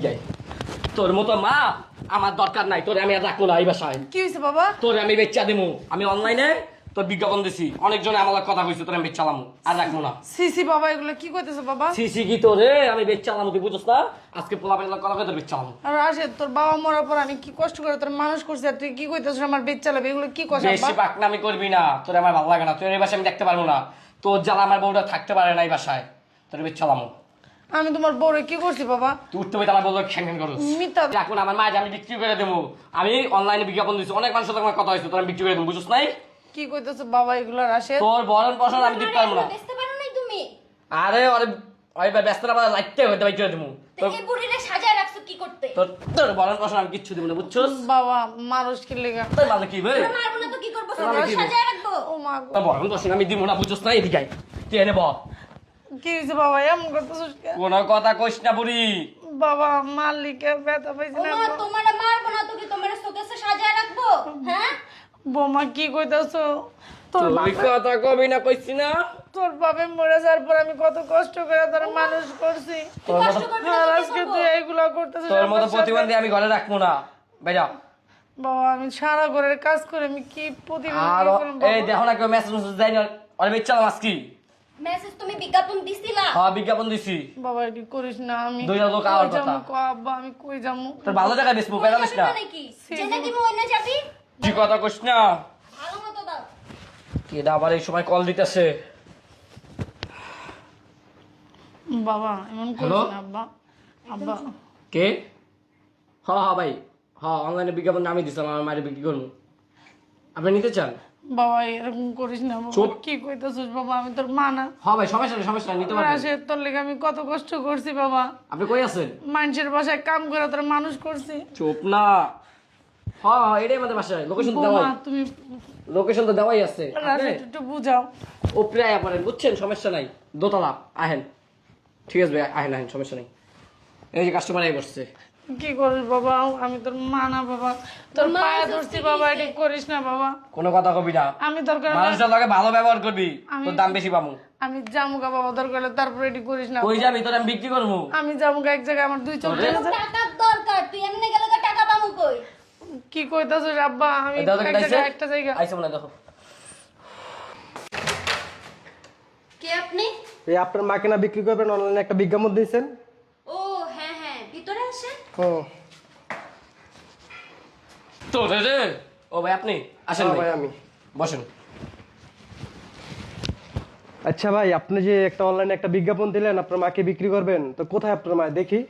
যাই তোর মতো মা আমার দরকার নাই, তোরে আমি আর রাখবো না এই বাসায়। কি হয়েছে বাবা? তোরে আমি বেচা দেবো, আমি অনলাইনে তোর বিজ্ঞাপন দিছি, অনেকজনে আমার কথা কইছে, তোরে আমি বেচালাম আর রাখবো না। সিসি বাবা এগুলো কি কইতেছো বাবা? সিসি কি তোরে আমি বেচালাম, তুই বুঝছ না? আজকে পোলা পেলা কথা কই তোর বেচালাম। আর আসে তোর বাবা মরার পর আমি কি কষ্ট করে তোর মানুষ করছি, আর তুই কি কইতেছিস আমার বেচ চালাবে? এগুলো কি কথা বেশি পাকনামি করবি না, তোরে আমার ভালো লাগে না, তোর এই বাসায় আমি দেখতে পারবো না। তোর জ্বালা আমার বউটা থাকতে পারে না এই বাসায়, তোর বেচালাম। আমি তোমার বউরে কি করছি বাবা? তুই উঠতে পেতে আমার বউকে খ্যাং খ্যাং করছিস। মিথ্যা। এখন আমার মা আমি বিক্রি করে দেবো, আমি অনলাইনে বিজ্ঞাপন দিচ্ছি, অনেক মানুষের সাথে আমার কথা হয়েছে, তোর আমি বিক্রি করে দেবো, বুঝছ নাই? কি কইতেছো বাবা এগুলো রাশেদ? তোর বরণ পোষণ আমি দিতে পারবো না। বেচতে পারো নাই তুমি? আরে ওই ব্যস্ত না লাইটতে হইতে বাইরে দেবো। তো এই বুড়িরে সাজায় রাখছো কি করতে? তোর তোর বরণ পোষণ আমি কিচ্ছু দেবো না, বুঝছস? বাবা মানুষ কি লেগা? তোর ভালো কি ভাই? তোরা মারবো না তো কি করবো? আমি কি সাজায় রাখবো। ও মা গো। তোর বরণ পোষণ আমি দিব না, বুঝছস না? এদিকে আয়, তুই এনে বল। কি হয়েছে বাবা এমন করতেছিস কেন? কোনো কথা কইস না বুড়ি। বাবা মালিকে ব্যথা পাইছি না। ওমা তোমারে মারবো না তো কি তোমারে শোকেসে সাজায় রাখবো? হ্যাঁ? বোমা কি কইতাছো? তোর তুই কথা কবি না কইছি না? তোর বাপে মরে যাওয়ার পর আমি কত কষ্ট করে তোর মানুষ করছি, তোর মতো কষ্ট করবি না আর তো কি আজকে করবো? তুই এইগুলা করতেছিস তোর মতো আমার সাথে? প্রতিবন্ধী আমি ঘরে রাখবো না, বেজা। বাবা আমি সারা ঘরের কাজ করে আমি কি প্রতিদিন আর কি করব এই বাবা? দেখো না কেউ মেসেজ মেসেজ দেয় না, আর বেচালাম আজকে। মেসেজ তুমি বিজ্ঞাপন দিছিলা? হ্যাঁ বিজ্ঞাপন দিছি। বাবা কি করিস না, আমি দুইটা লোক আওয়ার কই যামু কথা। কো আব্বা, আমি কই যামু? তোর ভালো জায়গায় বেসবো, ওই পেলামিস যাবি না। মানে কি? জেনে দিমু ওইনে যাবি? কি কথা কইস না? ভালো মতো দাও। কেডা আবার এই সময় কল দিতেছে? বাবা এমন করিস হ্যালো? না আব্বা। আব্বা কে? হ্যাঁ হ্যাঁ ভাই, হ্যাঁ অনলাইনে বিজ্ঞাপন আমি দিছিলাম, আমার মায়ের বিক্রি করবো, আপনি নিতে চান? বাবা এরকম করিস না বাবা। চুপ। কি কইতাছিস বাবা? আমি তোর মা না? হ্যাঁ ভাই সমস্যা নেই, সমস্যা নেই, নিতে পারবেন। আসে তোর লেগে আমি কত কষ্ট করছি বাবা, আপনি কই আছেন? মানুষের বাসায় কাম করে তোর মানুষ করছি। চুপ না। হ্যাঁ হ্যাঁ, এটাই আমাদের বাসায়, লোকেশন তো বোমা দেওয়াই, তুমি লোকেশন তো দেওয়াই আছে। রাশেদ একটু বুঝাও। ও প্রায় আপনার বুঝছেন, সমস্যা নাই, দোতলা আহেন। ঠিক আছে ভাই, আহেন আহেন, সমস্যা নেই। এই যে কাস্টমার আই বসছে। কি করিস বাবা? আমি তোর মা না বাবা, তোর মা পায়ে তো ধরছি ঠিকই বাবা, আছে। এটা করিস না বাবা। কোনো কথা কবি না, আমি দরকার হলে- মানুষের লগে ভালো ব্যবহার করবি, আমি- তোর দাম বেশি পাবো। আমি জামুগা বাবা, দরকার হলে তারপরে এটি করিস না। কই যাবি, তোর আমি বিক্রি করবো। আমি জামুগা এক জায়গায় আমার দুই চোখ তোরে? জ্বলে যায়। টাকার দরকার, তুই এমনি গেলে তো টাকা পামু কই? কি কইতাছিস আব্বা? আমি এই দাদা এক কেটে আইছে? জায়গায় একটা জায়গা। আইছে মনে হয়, দেখো। কে আপনি? এই আপনার মাকে না বিক্রি করবেন অনলাইনে একটা বিজ্ঞাপন দিয়েছেন? ও হ্যাঁ হ্যাঁ, ভিতরে আসেন। ও তোরে রে? ও ভাই আপনি আসেন হ্যাঁ ভাই, ভাই আমি। বসেন। আচ্ছা ভাই, আপনি যে একটা অনলাইনে একটা বিজ্ঞাপন দিলেন আপনার মাকে বিক্রি করবেন, তো কোথায় আপনার মা দেখি?